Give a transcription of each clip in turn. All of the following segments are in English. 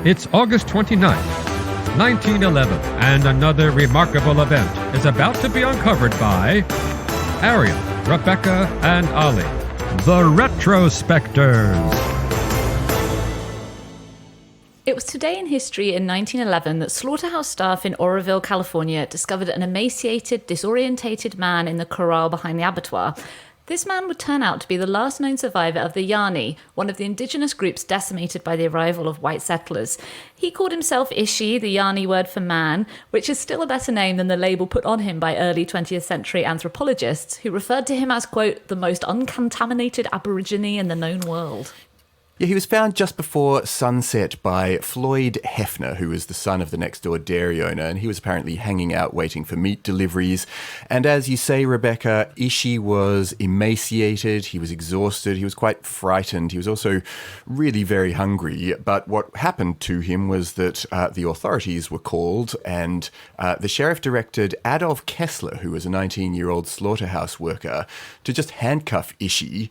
It's August 29th, 1911, and another remarkable event is about to be uncovered by Arion, Rebecca, and Olly, the Retrospectors. It was today in history in 1911 that slaughterhouse staff in Oroville, California discovered an emaciated, disorientated man in the corral behind the abattoir. This man would turn out to be the last known survivor of the Yani, one of the indigenous groups decimated by the arrival of white settlers. He called himself Ishi, the Yani word for man, which is still a better name than the label put on him by early 20th century anthropologists, who referred to him as, quote, the most uncontaminated aborigine in the known world. Yeah, he was found just before sunset by Floyd Hefner, who was the son of the next-door dairy owner, and he was apparently hanging out waiting for meat deliveries. And as you say, Rebecca, Ishi was emaciated, he was exhausted, he was quite frightened, he was also really very hungry. But what happened to him was that the authorities were called, and the sheriff directed Adolf Kessler, who was a 19-year-old slaughterhouse worker, to just handcuff Ishi,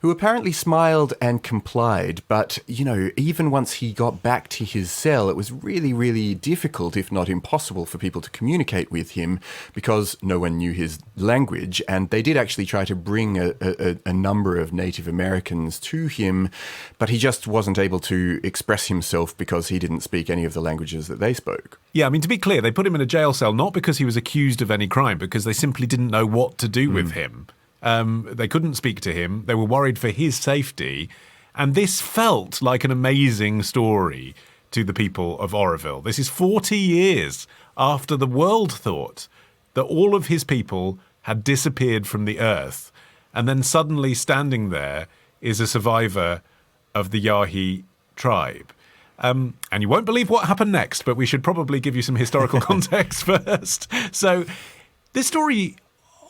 who apparently smiled and complied. But, you know, even once he got back to his cell, it was really, really difficult, if not impossible, for people to communicate with him because no one knew his language. And they did actually try to bring a number of Native Americans to him, but he just wasn't able to express himself because he didn't speak any of the languages that they spoke. Yeah, I mean, to be clear, they put him in a jail cell not because he was accused of any crime, because they simply didn't know what to do with him. They couldn't speak to him. They were worried for his safety. And this felt like an amazing story to the people of Oroville. This is 40 years after the world thought that all of his people had disappeared from the earth. And then suddenly standing there is a survivor of the Yahi tribe. And you won't believe what happened next, but we should probably give you some historical context first. So this story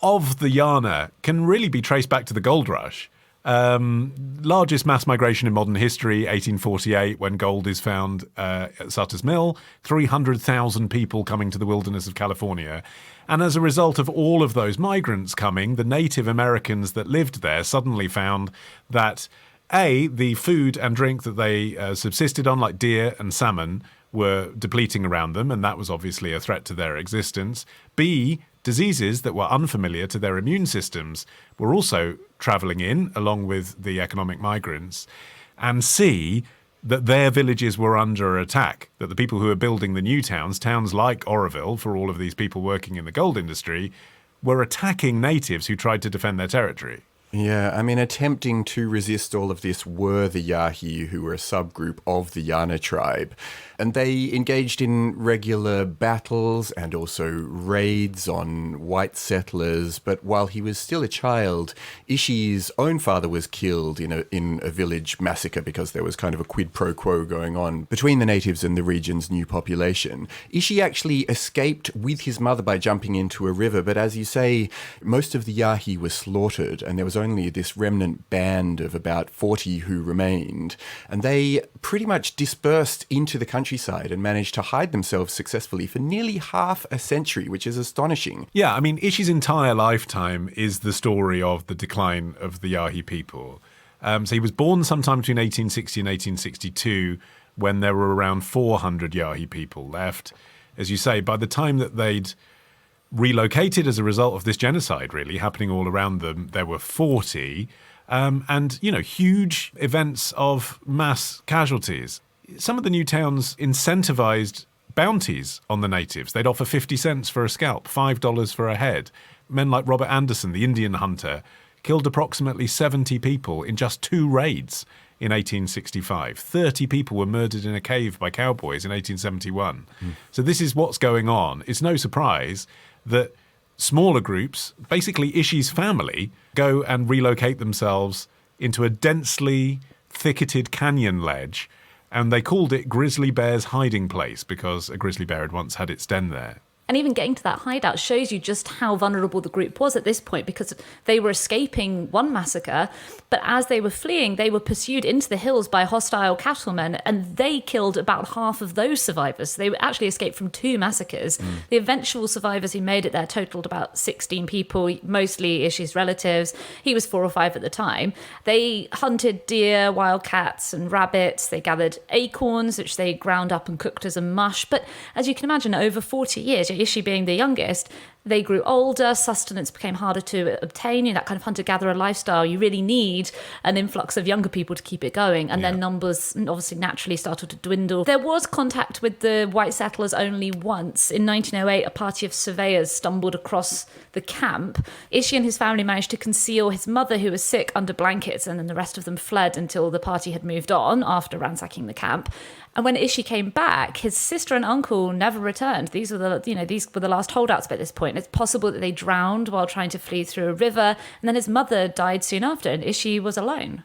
of the Yana can really be traced back to the gold rush. Largest mass migration in modern history, 1848, when gold is found at Sutter's Mill, 300,000 people coming to the wilderness of California. And as a result of all of those migrants coming, the Native Americans that lived there suddenly found that, A, the food and drink that they subsisted on, like deer and salmon, were depleting around them, and that was obviously a threat to their existence. B, diseases that were unfamiliar to their immune systems were also travelling in, along with the economic migrants. And C, that their villages were under attack, that the people who were building the new towns, towns like Oroville, for all of these people working in the gold industry, were attacking natives who tried to defend their territory. Yeah, I mean, attempting to resist all of this were the Yahi, who were a subgroup of the Yana tribe. And they engaged in regular battles and also raids on white settlers. But while he was still a child, Ishi's own father was killed in a village massacre because there was kind of a quid pro quo going on between the natives and the region's new population. Ishi actually escaped with his mother by jumping into a river. But as you say, most of the Yahi were slaughtered, and there was only this remnant band of about 40 who remained. And they pretty much dispersed into the countryside and managed to hide themselves successfully for nearly half a century, which is astonishing. Yeah, I mean, Ishi's entire lifetime is the story of the decline of the Yahi people. So he was born sometime between 1860 and 1862, when there were around 400 Yahi people left. As you say, by the time that they'd relocated as a result of this genocide, really, happening all around them, there were 40. And, you know, huge events of mass casualties. Some of the new towns incentivized bounties on the natives. They'd offer 50 cents for a scalp, $5 for a head. Men like Robert Anderson, the Indian hunter, killed approximately 70 people in just 2 raids in 1865. 30 people were murdered in a cave by cowboys in 1871. So this is what's going on. It's no surprise that smaller groups, basically Ishi's family, go and relocate themselves into a densely thicketed canyon ledge, and they called it Grizzly Bear's hiding place because a grizzly bear had once had its den there. And even getting to that hideout shows you just how vulnerable the group was at this point, because they were escaping one massacre, but as they were fleeing, they were pursued into the hills by hostile cattlemen, and they killed about half of those survivors. So they actually escaped from 2 massacres. The eventual survivors who made it there totaled about 16 people, mostly Ishi's relatives. He was 4 or 5 at the time. They hunted deer, wild cats, and rabbits. They gathered acorns, which they ground up and cooked as a mush. But as you can imagine, over 40 years, Ishi being the youngest, they grew older, sustenance became harder to obtain. In that kind of hunter-gatherer lifestyle, you really need an influx of younger people to keep it going. And their numbers obviously naturally started to dwindle. There was contact with the white settlers only once. In 1908, a party of surveyors stumbled across the camp. Ishi and his family managed to conceal his mother, who was sick, under blankets, and then the rest of them fled until the party had moved on after ransacking the camp. And when Ishi came back, his sister and uncle never returned. These were the last holdouts by this point. It's possible that they drowned while trying to flee through a river, and then his mother died soon after, and Ishi was alone.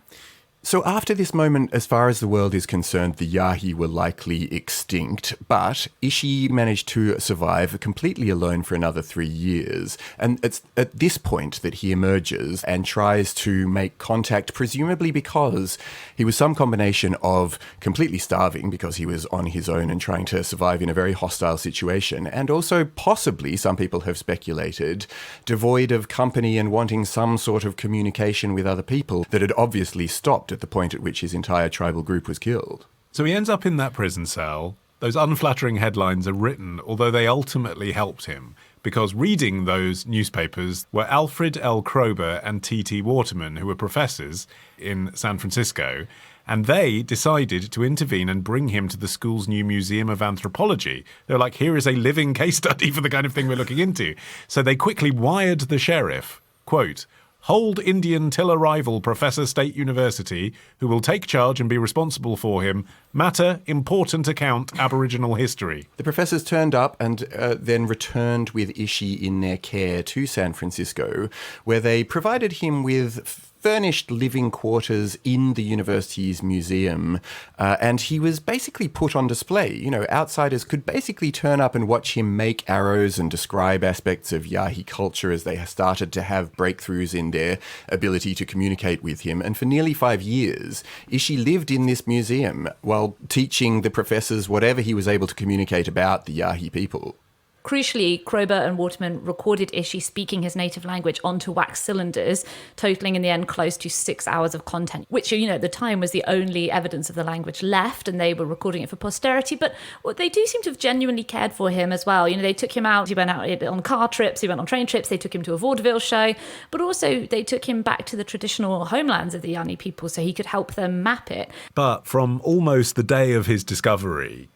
So after this moment, as far as the world is concerned, the Yahi were likely extinct, but Ishi managed to survive completely alone for another 3 years. And it's at this point that he emerges and tries to make contact, presumably because he was some combination of completely starving because he was on his own and trying to survive in a very hostile situation, and also possibly, some people have speculated, devoid of company and wanting some sort of communication with other people that had obviously stopped at the point at which his entire tribal group was killed. So he ends up in that prison cell. Those unflattering headlines are written, although they ultimately helped him, because reading those newspapers were Alfred L. Kroeber and T.T. Waterman, who were professors in San Francisco, and they decided to intervene and bring him to the school's new Museum of Anthropology. They're like, here is a living case study for the kind of thing we're looking into. So they quickly wired the sheriff, quote, "Hold Indian till arrival, Professor State University, who will take charge and be responsible for him. Matter, important account, Aboriginal history." The professors turned up and then returned with Ishi in their care to San Francisco, where they provided him with furnished living quarters in the university's museum, and he was basically put on display. You know, outsiders could basically turn up and watch him make arrows and describe aspects of Yahi culture as they started to have breakthroughs in their ability to communicate with him. And for nearly 5 years, Ishi lived in this museum while teaching the professors whatever he was able to communicate about the Yahi people. Crucially, Kroeber and Waterman recorded Ishi speaking his native language onto wax cylinders, totaling in the end close to 6 hours of content, which, you know, at the time was the only evidence of the language left, and they were recording it for posterity. But they do seem to have genuinely cared for him as well. You know, they took him out, he went out on car trips, he went on train trips, they took him to a vaudeville show, but also they took him back to the traditional homelands of the Yani people so he could help them map it. But from almost the day of his discovery,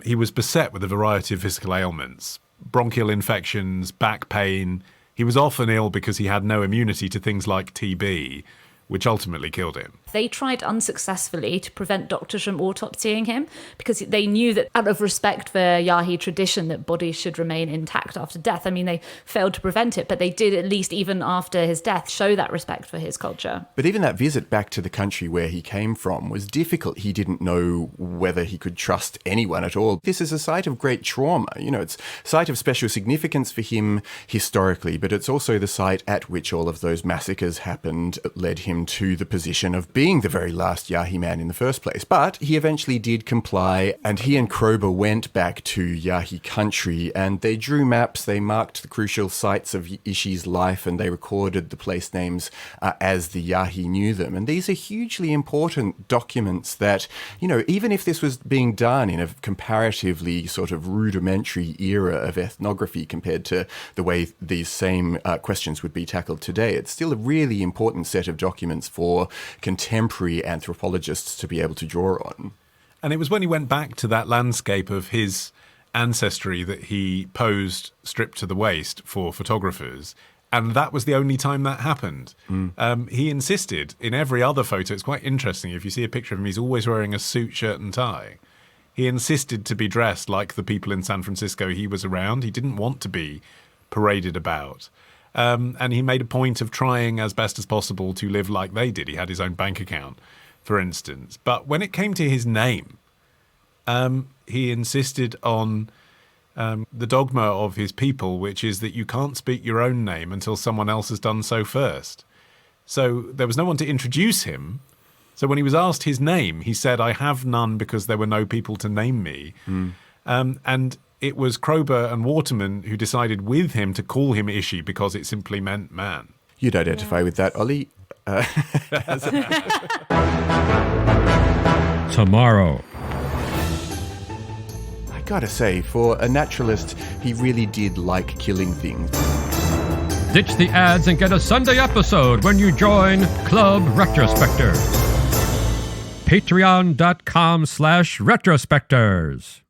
he was beset with a variety of physical ailments, bronchial infections, back pain. He was often ill because he had no immunity to things like TB, which ultimately killed him. They tried unsuccessfully to prevent doctors from autopsying him because they knew that out of respect for Yahi tradition that bodies should remain intact after death. I mean, they failed to prevent it, but they did, at least even after his death, show that respect for his culture. But even that visit back to the country where he came from was difficult. He didn't know whether he could trust anyone at all. This is a site of great trauma. You know, it's a site of special significance for him historically, but it's also the site at which all of those massacres happened that led him to the position of being the very last Yahi man in the first place. But he eventually did comply, and he and Kroeber went back to Yahi country, and they drew maps, they marked the crucial sites of Ishi's life, and they recorded the place names as the Yahi knew them. And these are hugely important documents that, you know, even if this was being done in a comparatively sort of rudimentary era of ethnography compared to the way these same questions would be tackled today, it's still a really important set of documents for contemporary anthropologists to be able to draw on. And it was when he went back to that landscape of his ancestry that he posed stripped to the waist for photographers. And that was the only time that happened. He insisted in every other photo, it's quite interesting, if you see a picture of him, he's always wearing a suit, shirt and tie. He insisted to be dressed like the people in San Francisco he was around. He didn't want to be paraded about. And he made a point of trying as best as possible to live like they did. He had his own bank account, for instance. But when it came to his name, he insisted on the dogma of his people, which is that you can't speak your own name until someone else has done so first. So there was no one to introduce him. So when he was asked his name, he said, "I have none because there were no people to name me." And it was Kroeber and Waterman who decided with him to call him Ishi because it simply meant man. You'd identify with that, Olly. Tomorrow. I gotta say, for a naturalist, he really did like killing things. Ditch the ads and get a Sunday episode when you join Club Retrospectors. Patreon.com/Retrospectors.